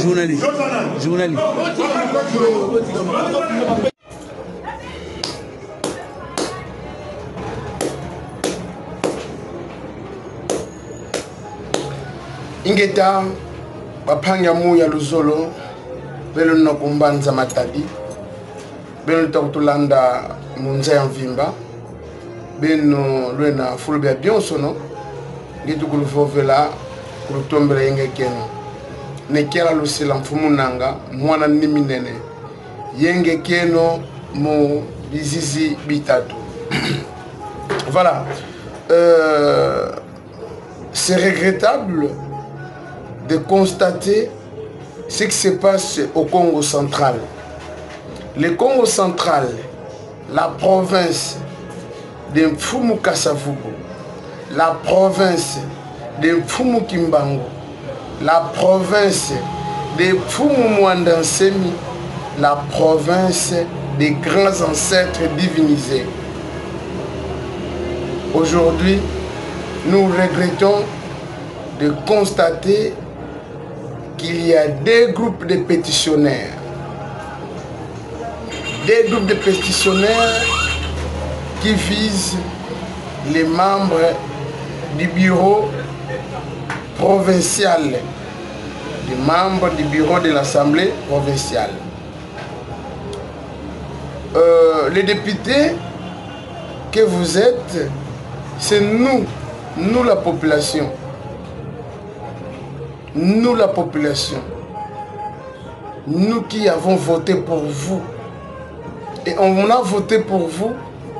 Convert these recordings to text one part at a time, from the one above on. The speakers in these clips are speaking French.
Journaliste. Journaliste. Ingeta bapanga muya luzolo belo nokumbanza matadi belo takutulanda munza ya mvimba beno lwena fulbe bionso no ngitu kulufovela kulutombela yenge keno nekela lusila mfumu nanga mwana niminene yenge keno mo bizizi bitatu. Voilà, c'est regrettable de constater ce qui se passe au Congo central. Le Congo central, la province de Mfumu Kasavubu, la province de Mfumu Kimbangu, la province de Mfumu Mwandansemi, la province des grands ancêtres divinisés. Aujourd'hui, nous regrettons de constater qu'il y a des groupes de pétitionnaires. Des groupes de pétitionnaires qui visent les membres du bureau provincial, les membres du bureau de l'Assemblée provinciale. Les députés que vous êtes, c'est nous la population. Nous la population. Nous qui avons voté pour vous. Et on a voté pour vous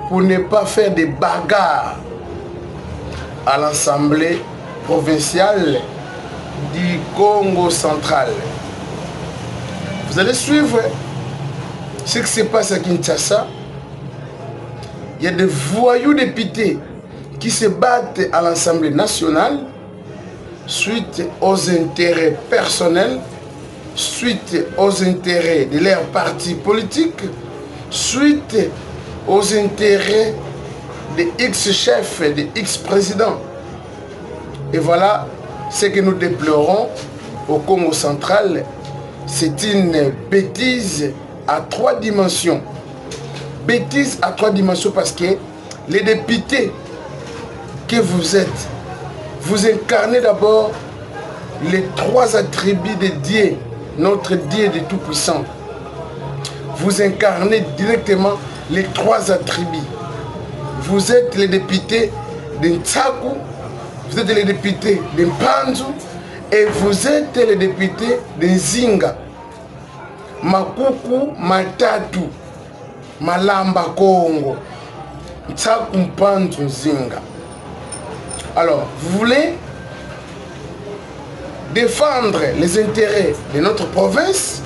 pour ne pas faire des bagarres à l'Assemblée provinciale du Congo central. Vous allez suivre ce qui se passe à Kinshasa. Il y a des voyous députés qui se battent à l'Assemblée nationale suite aux intérêts personnels, suite aux intérêts de leur parti politique, suite aux intérêts des ex-chefs, des ex-présidents. Et voilà ce que nous déplorons au Congo central. C'est une bêtise à 3 dimensions. Bêtise à 3 dimensions parce que les députés que vous êtes, vous incarnez d'abord les 3 attributs de Dieu, notre Dieu de Tout-Puissant. Vous incarnez directement les 3 attributs. Vous êtes les députés de Ntsaku, vous êtes les députés de Mpanzu et vous êtes les députés de Nzinga. Makuku, Matatu, Malamba Congo, Ntsaku, Mpanzu, Nzinga. Alors, vous voulez défendre les intérêts de notre province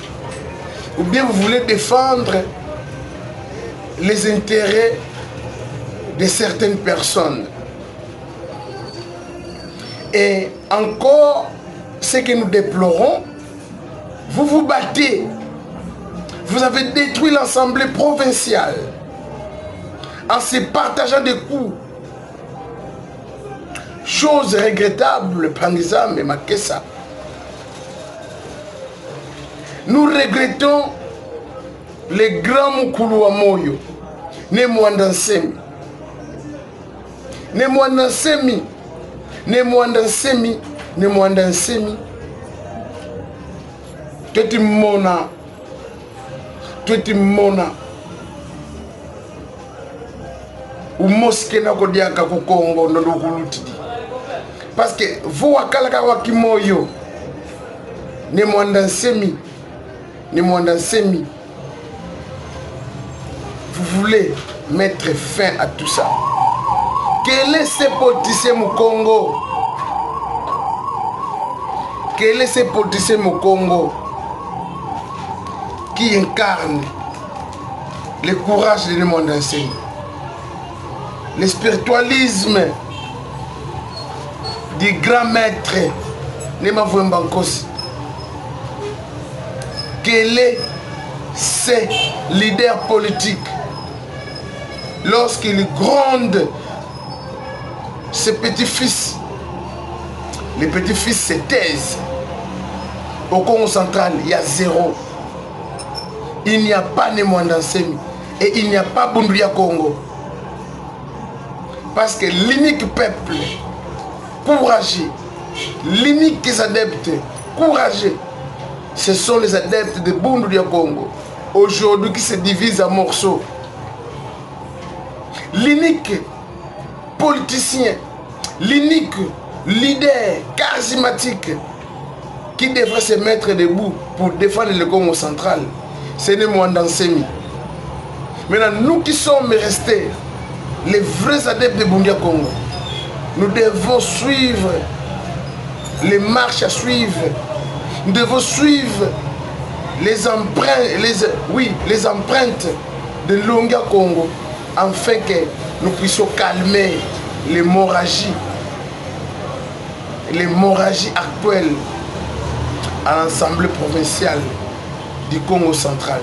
ou bien vous voulez défendre les intérêts de certaines personnes? Et encore, ce que nous déplorons, vous vous battez. Vous avez détruit l'Assemblée provinciale en se partageant des coups. Chose regrettable, Pangizam et Makessa. Nous regrettons les grands Mukulu wa Moyo, ne Mwandansemi. Ne Mwandansemi, ne Mwandansemi, ne Mwandansemi. Tweti mona. Umoske na kodiaka ku Congo ndo kulutidi. Parce que vous wakalaka wakimoyo ne Mwandansemi, ne Mwandansemi. Vous voulez mettre fin à tout ça. Quel est ce politicien au Congo? Quel est ce politicien au Congo qui incarne le courage de Mwandansemi, le spiritualisme du grand maître Nema Mbankosi? Quel est ce leader politique lorsqu'il gronde ses petits-fils, les petits-fils se taisent. Au Congo central, il y a zéro. Il n'y a pas Nemwandansemi et il n'y a pas Bunduya Congo. Parce que l'unique peuple courageux, l'unique adepte courageux, ce sont les adeptes de Bunduya Congo. Aujourd'hui qui se divisent en morceaux. L'unique politicien, l'unique leader charismatique qui devrait se mettre debout pour défendre le Congo central, c'est Nemwandansemi. Maintenant, nous qui sommes restés les vrais adeptes de Bunduya Congo, nous devons suivre les marches à suivre. Nous devons suivre les empreintes, les empreintes de Lunga Congo, afin que nous puissions calmer l'hémorragie actuelle à l'Assemblée provinciale du Congo central.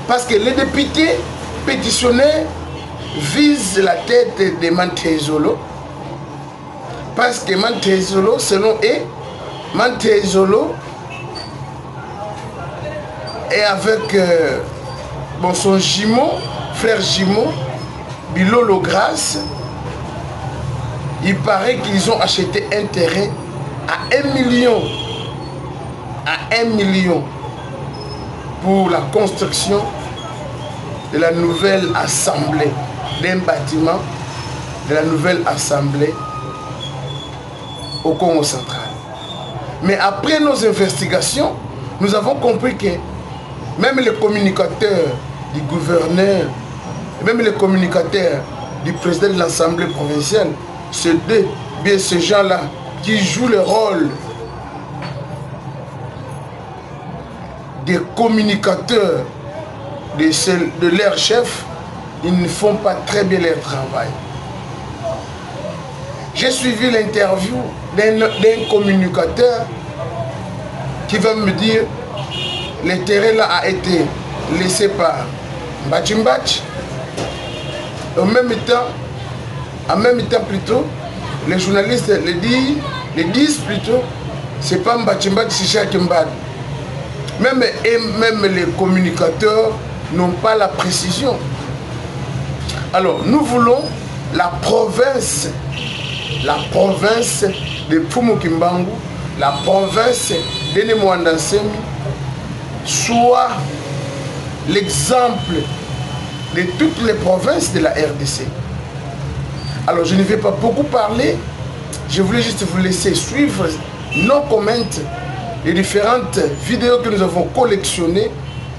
Parce que les députés pétitionnaires visent la tête de Mantézolo. Parce que Mantézolo, selon eux, Mantézolo est avec son jumeau, frère jumeau, Bilolo Grasse. Il paraît qu'ils ont acheté un terrain à 1 million. À 1 million pour la construction de la nouvelle assemblée, d'un bâtiment de la nouvelle assemblée au Congo central. Mais après nos investigations, nous avons compris que même les communicateurs du gouverneur, même les communicateurs du président de l'Assemblée provinciale, ces gens-là qui jouent le rôle des communicateurs de leur chef, ils ne font pas très bien leur travail. J'ai suivi l'interview d'un communicateur qui va me dire le terrain là a été laissé par Mbachimbachi. En même temps plutôt, les journalistes le disent plutôt, c'est pas Mbachimbachi, c'est Jacques Mbad. Même les communicateurs n'ont pas la précision. Alors, nous voulons la province de Pfumukimbangu, la province de Nemwandansemi, soit l'exemple de toutes les provinces de la RDC. Alors, je ne vais pas beaucoup parler, je voulais juste vous laisser suivre nos commentaires, les différentes vidéos que nous avons collectionnées,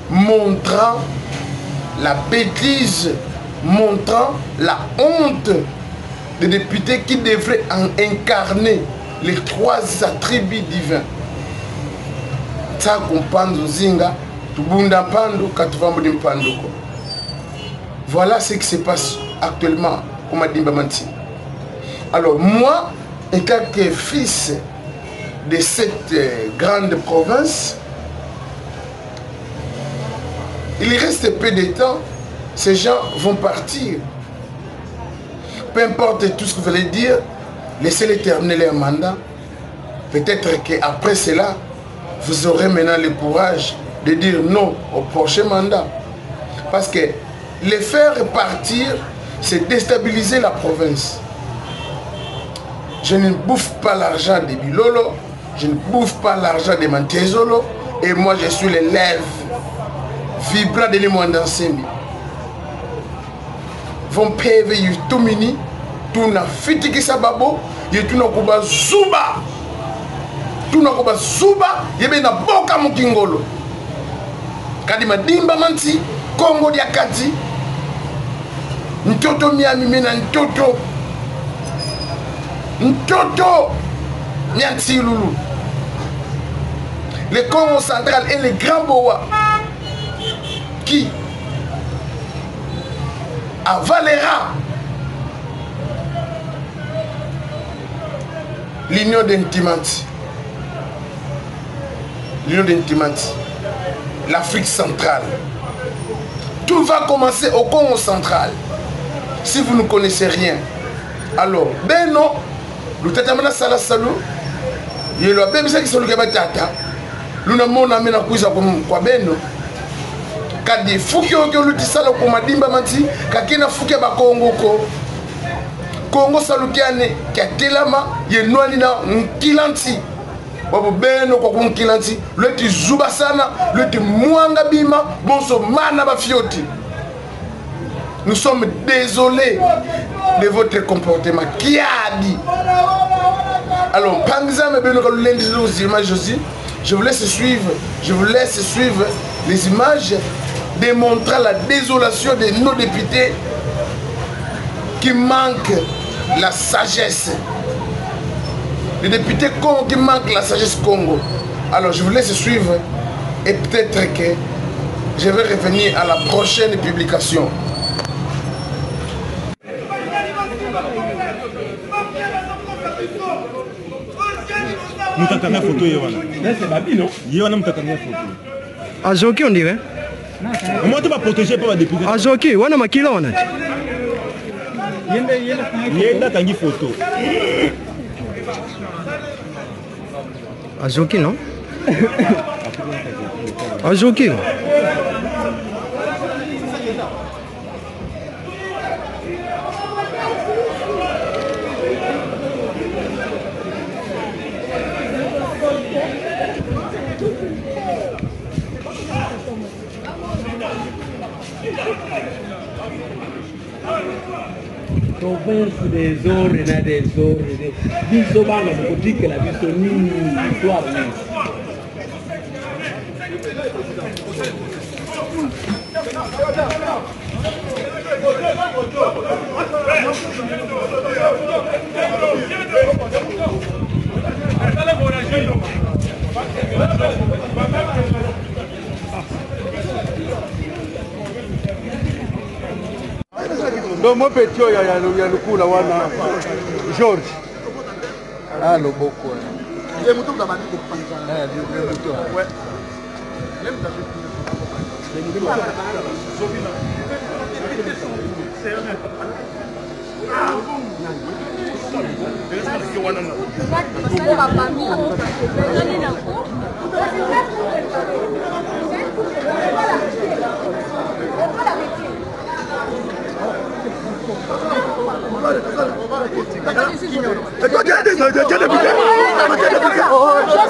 montrant la bêtise, montrant la honte des députés qui devraient incarner les 3 attributs divins. Voilà ce qui se passe actuellement au Madimba Manti. Alors moi, en tant que fils de cette grande province, il reste peu de temps, ces gens vont partir. Peu importe tout ce que vous allez dire, laissez-les terminer leur mandat. Peut-être qu'après cela, vous aurez maintenant le courage de dire non au prochain mandat. Parce que les faire partir, c'est déstabiliser la province. Je ne bouffe pas l'argent de Bilolo, je ne bouffe pas l'argent de Mantézolo, et moi je suis les lèvres vibrant de Nemwandansemi. Vont peve yutumini, tuna fitiki sababo, yetuna kuba zuba. Tuna kuba zuba, yebe na boka mukingolo. Kadi madimba manti, Congo dia kati. Ntoto miami mena ntoto. Ntoto mianti lulu. Le Congo central et le Grand Boa qui avalera l'union d'Intimanti. L'union d'Intimanti. L'Afrique centrale. Tout va commencer au Congo central. si vous ne connaissez rien. Alors, ben non, le tatamana sala salou, il y a bien ça qui sont le gabatata. Luna mona mena kuisa kwa beno. Kadi fuki oke luti sala kwa madimba manti, kakina fuki ba Kongo ko. Kongo salukiane katelama ye nwani na nkilanti. Wabo beno kwa nkilanti, leti zuba sana, leti muanga bima, bonso mana ba fioti. Nous sommes désolés de votre comportement. Qui a dit? Alors, par exemple, je vous laisse suivre les images démontrant la désolation de nos députés qui manquent la sagesse. Les députés Congo qui manquent la sagesse Congo. Alors, je vous laisse suivre et peut-être que je vais revenir à la prochaine publication. Mutatanga photo yewana. C'est babi non? Yewana mutatanga photo. Azoki on dirait. Comment tu vas protéger par la députée? Azoki, wana makila wana. Yenda tangi photo. Azoki non? Azoki. Province des ordres et des ordres. Biso bana boutique la biso nini histoire ni. Donc mon petit, il y a le coup là, George. Ah, le beau quoi. Il est mouton dans ma vie pour prendre ça. Le mouton. Ouais. Je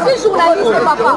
suis journaliste, papa.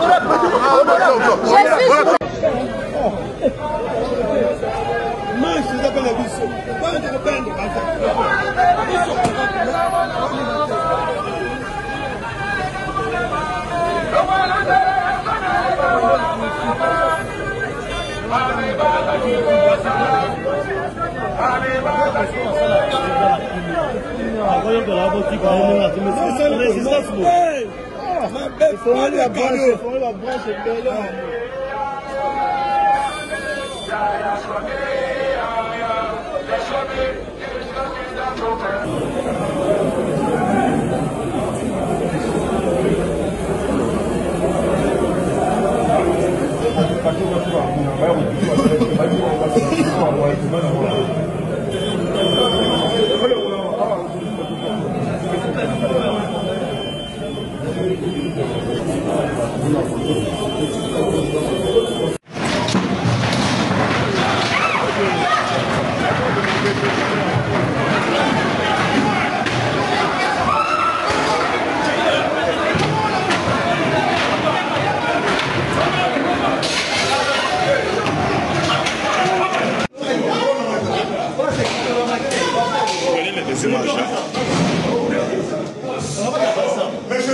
Je suis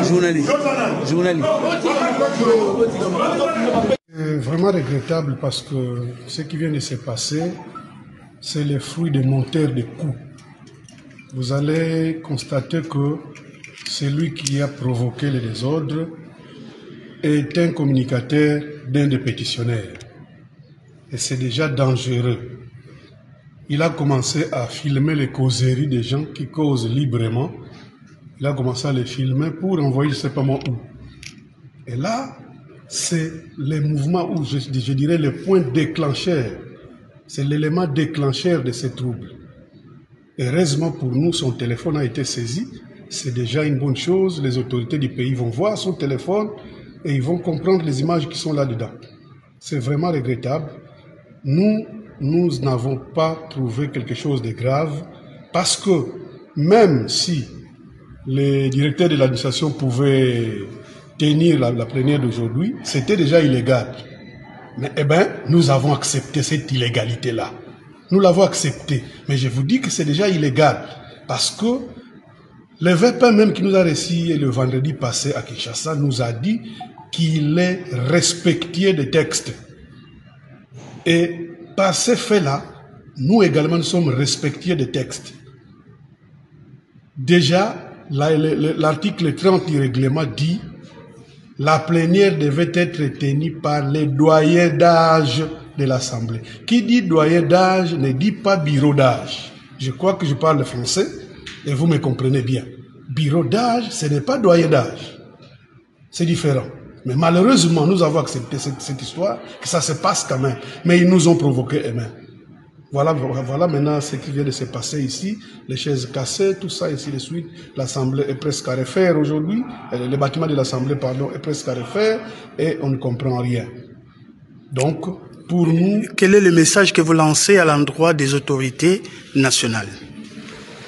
journaliste. Journaliste. Vraiment regrettable parce que ce qui vient de se passer, c'est le fruit des monteurs de coups. Vous allez constater que celui qui a provoqué le désordre est un communicateur d'un des pétitionnaires. Et c'est déjà dangereux. Il a commencé à filmer les causeries des gens qui causent librement. Il a commencé à les filmer pour envoyer je ne sais pas moi où. Et là, c'est les mouvements où je dirais les points déclencheurs c'est l'élément déclencheur de ces troubles. Heureusement pour nous, son téléphone a été saisi. C'est déjà une bonne chose. Les autorités du pays vont voir son téléphone et ils vont comprendre les images qui sont là-dedans. C'est vraiment regrettable. Nous n'avons pas trouvé quelque chose de grave parce que même si les directeurs de l'administration pouvaient tenir la plénière d'aujourd'hui, c'était déjà illégal. Mais nous avons accepté cette illégalité-là. Nous l'avons accepté. Mais je vous dis que c'est déjà illégal. Parce que le VP même qui nous a reçu le vendredi passé à Kinshasa nous a dit qu'il est respectueux des textes. Et par ces faits-là, nous également nous sommes respectueux des textes. Déjà, l'article 30 du règlement dit la plénière devait être tenue par les doyens d'âge de l'Assemblée. Qui dit doyen d'âge ne dit pas bureau d'âge. Je crois que je parle français et vous me comprenez bien. Bureau d'âge, ce n'est pas doyen d'âge. C'est différent. Mais malheureusement, nous avons accepté cette histoire, que ça se passe quand même. Mais ils nous ont provoqué eux-mêmes. Voilà maintenant ce qui vient de se passer ici. Les chaises cassées, tout ça, ainsi de suite. L'Assemblée est presque à refaire aujourd'hui. Le bâtiment de l'Assemblée, pardon, est presque à refaire et on ne comprend rien. Donc, pour nous... Quel est le message que vous lancez à l'endroit des autorités nationales?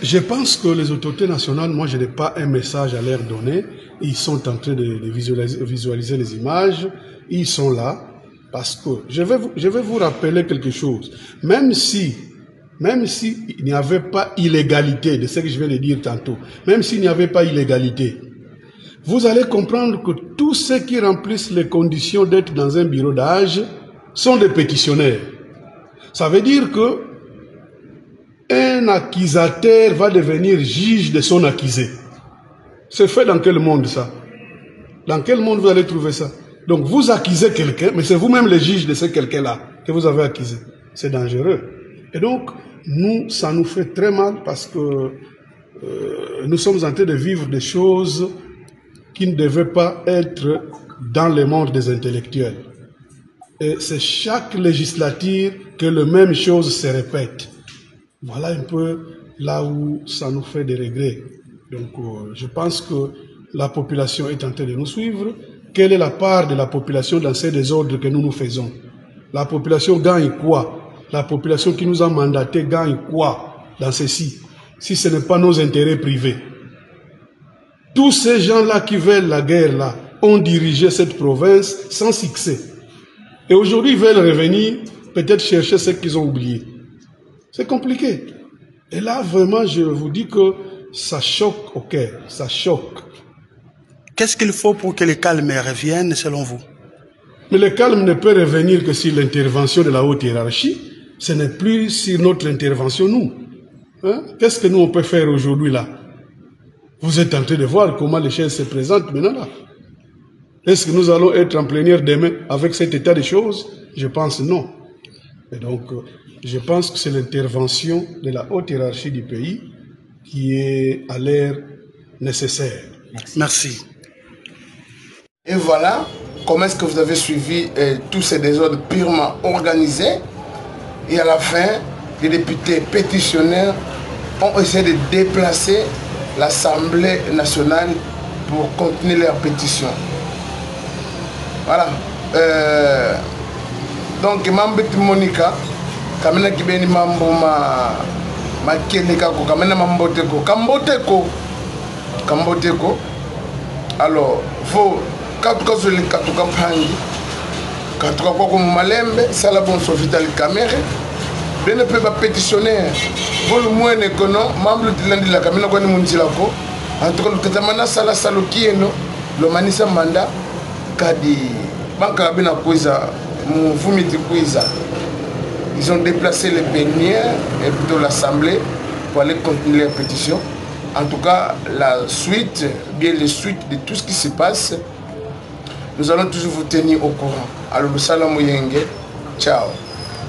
Je pense que les autorités nationales, moi je n'ai pas un message à leur donner. Ils sont en train de visualiser les images. Ils sont là. Parce que je vais vous rappeler quelque chose. Même si il n'y avait pas illégalité de ce que je viens de dire tantôt, même s'il n'y avait pas illégalité, vous allez comprendre que tous ceux qui remplissent les conditions d'être dans un bureau d'âge sont des pétitionnaires. Ça veut dire que un accusateur va devenir juge de son accusé. C'est fait dans quel monde ça? Dans quel monde vous allez trouver ça? Donc vous accusez quelqu'un, mais c'est vous-même le juge de ce quelqu'un-là que vous avez accusé. C'est dangereux. Et donc, ça nous fait très mal parce que nous sommes en train de vivre des choses qui ne devaient pas être dans le monde des intellectuels. Et c'est chaque législature que la même chose se répète. Voilà un peu là où ça nous fait des regrets. Donc, je pense que la population est en train de nous suivre. Quelle est la part de la population dans ces désordres que nous faisons? La population gagne quoi? La population qui nous a mandatés gagne quoi dans ceci? Si ce n'est pas nos intérêts privés. Tous ces gens-là qui veulent la guerre là ont dirigé cette province sans succès. Et aujourd'hui, ils veulent revenir, peut-être chercher ce qu'ils ont oublié. C'est compliqué. Et là, vraiment, je vous dis que ça choque au cœur, ça choque. Qu'est-ce qu'il faut pour que le calme revienne, selon vous? Mais le calme ne peut revenir que sur l'intervention de la haute hiérarchie. Ce n'est plus sur notre intervention, nous. Hein? Qu'est-ce que nous, on peut faire aujourd'hui, là? Vous êtes en train de voir comment les choses se présentent maintenant, là. Est-ce que nous allons être en plénière demain avec cet état de choses? Je pense non. Et donc, je pense que c'est l'intervention de la haute hiérarchie du pays qui est à l'air nécessaire. Merci. Et voilà comment est-ce que vous avez suivi tous ces désordres purement organisés. Et à la fin, les députés pétitionnaires ont essayé de déplacer l'Assemblée nationale pour continuer leur pétition. Voilà. Donc, Mambet Monica, Kamena Kibeni Mambo Makeneka, Kamena Mamboteko, Kamboteko. Alors, faut katuka sur les katuka pangi, katuka kwa malembe, sala bon vital camere, bien ne peut pas pétitionner. Vous le moins que non, membre de l'andi la camina kwa ni munzilako, en tout cas le katamana sala salokieno, le manisa manda, kadi banka bina kuiza, mufumiti kuiza. Ils ont déplacé les plénières et plutôt l'Assemblée pour aller continuer la pétition. En tout cas, la suite, bien les suites de tout ce qui se passe, nous allons toujours vous tenir au courant. Alors, le salam yenge, ciao.